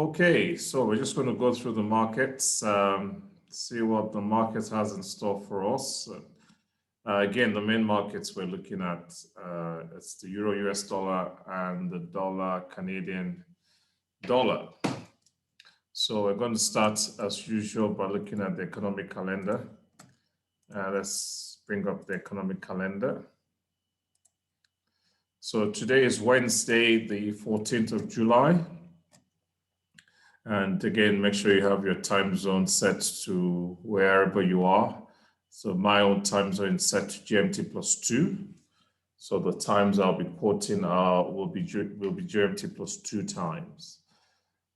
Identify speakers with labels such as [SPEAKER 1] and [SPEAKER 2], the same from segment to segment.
[SPEAKER 1] Okay, so we're just going to go through the markets, see what the market has in store for us. Again, the main markets we're looking at, it's the Euro US dollar and the dollar Canadian dollar. So we're going to start as usual by looking at the economic calendar. Let's bring up the economic calendar. So today is Wednesday, the 14th of July. And again, make sure you have your time zone set to wherever you are. So my own time zone is set to GMT +2. So the times I'll be quoting will be GMT +2 times.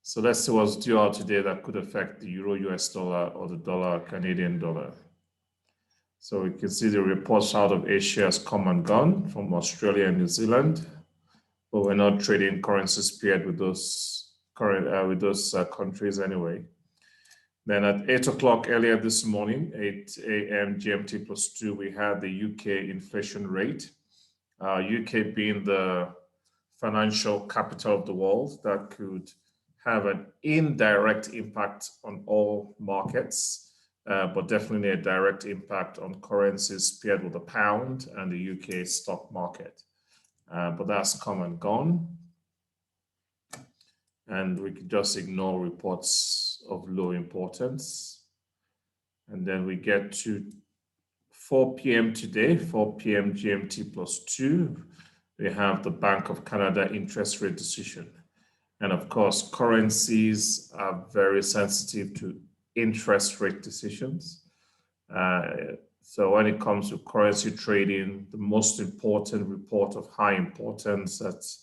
[SPEAKER 1] So let's see what's due out today that could affect the Euro US dollar or the dollar Canadian dollar. So we can see the reports out of Asia has come and gone from Australia and New Zealand, but we're not trading currencies paired with those countries anyway. Then at 8 o'clock earlier this morning, 8 a.m. GMT +2, we had the UK inflation rate. UK being the financial capital of the world, that could have an indirect impact on all markets, but definitely a direct impact on currencies paired with the pound and the UK stock market. But that's come and gone. And we could just ignore reports of low importance. And then we get to 4 p.m. today, 4 p.m. GMT +2. We have the Bank of Canada interest rate decision. And of course, currencies are very sensitive to interest rate decisions. So when it comes to currency trading, the most important report of high importance that's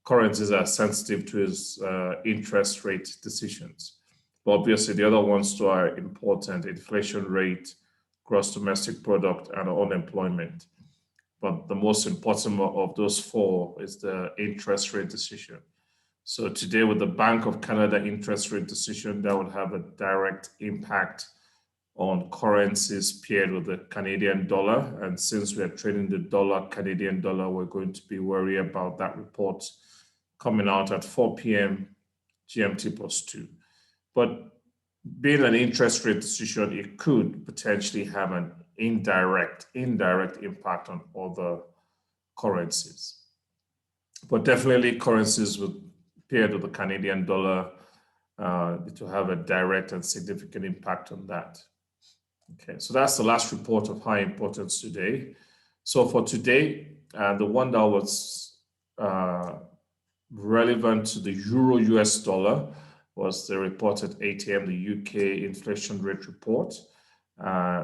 [SPEAKER 1] currencies are sensitive to is interest rate decisions. But obviously, the other ones too are important: inflation rate, gross domestic product, and unemployment. But the most important of those four is the interest rate decision. So today, with the Bank of Canada interest rate decision, that would have a direct impact on currencies paired with the Canadian dollar. And since we are trading the dollar Canadian dollar, we're going to be worried about that report coming out at 4 p.m. GMT +2. But being an interest rate decision, it could potentially have an indirect impact on other currencies. But definitely currencies paired with the Canadian dollar, it will have a direct and significant impact on that. Okay, so that's the last report of high importance today. So for today, the one that was relevant to the Euro US dollar was the report at 8 a.m., the UK inflation rate report.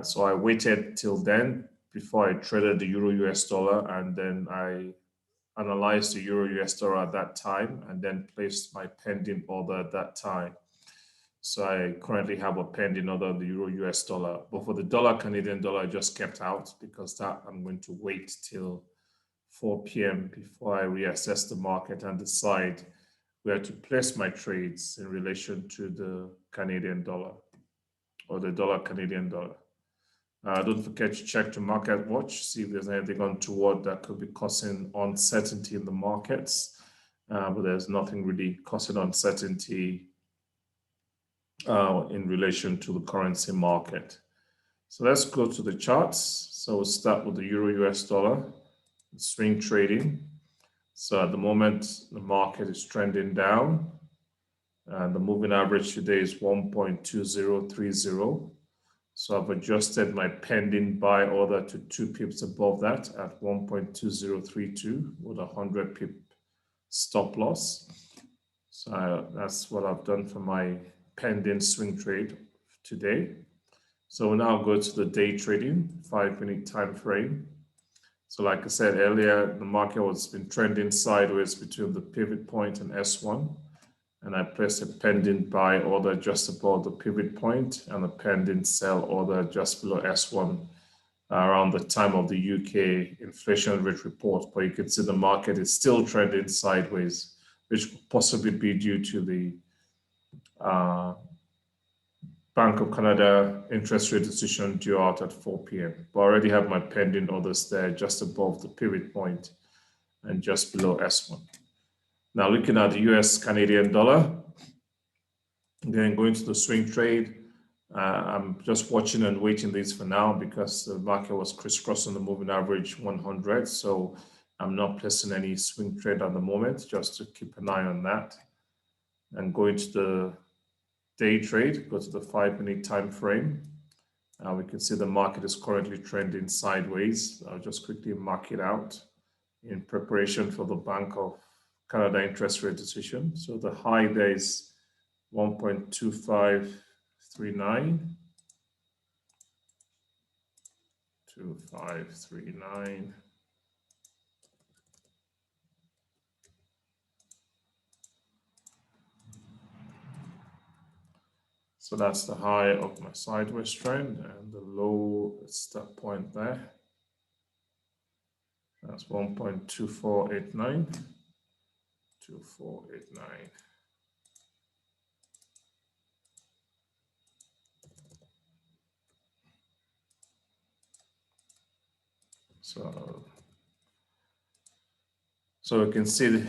[SPEAKER 1] So I waited till then before I traded the Euro US dollar, and then I analyzed the Euro US dollar at that time and then placed my pending order at that time. So I currently have a pending order of the Euro US dollar, but for the dollar Canadian dollar, I just kept out because that I'm going to wait till 4 p.m. before I reassess the market and decide where to place my trades in relation to the Canadian dollar or the dollar Canadian dollar. Don't forget to check the market watch, see if there's anything untoward that could be causing uncertainty in the markets. But there's nothing really causing uncertainty in relation to the currency market. So let's go to the charts. So we'll start with the Euro US dollar, swing trading. So at the moment, the market is trending down. And the moving average today is 1.2030. So I've adjusted my pending buy order to 2 pips above that at 1.2032 with a 100 pip stop loss. So that's what I've done for my pending swing trade today. So we'll now go to the day trading, 5-minute time frame. So like I said earlier, the market has been trending sideways between the pivot point and S1. And I placed a pending buy order just above the pivot point and a pending sell order just below S1 around the time of the UK inflation rate report. But you can see the market is still trending sideways, which could possibly be due to the Bank of Canada interest rate decision due out at 4 p.m. But I already have my pending orders there just above the pivot point and just below S1. Now looking at the US Canadian dollar, Then going to the swing trade, I'm just watching and waiting this for now because the market was crisscrossing the moving average 100. So I'm not placing any swing trade at the moment, just to keep an eye on that. And going to the day trade, go to the 5-minute time frame. We can see the market is currently trending sideways. I'll just quickly mark it out in preparation for the Bank of Canada interest rate decision. So the high there is 1.2539. 2539. So that's the high of my sideways trend, and the low is that point there. That's 1.2489. 2489. So we can see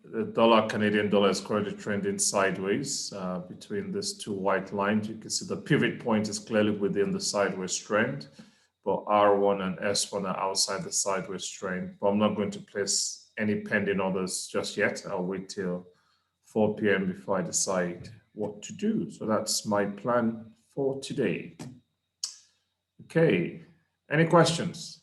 [SPEAKER 1] the dollar, Canadian dollar, is currently trending sideways between these two white lines. You can see the pivot point is clearly within the sideways trend, but R1 and S1 are outside the sideways trend. But I'm not going to place any pending orders just yet. I'll wait till 4 p.m. before I decide what to do. So that's my plan for today. Okay, any questions?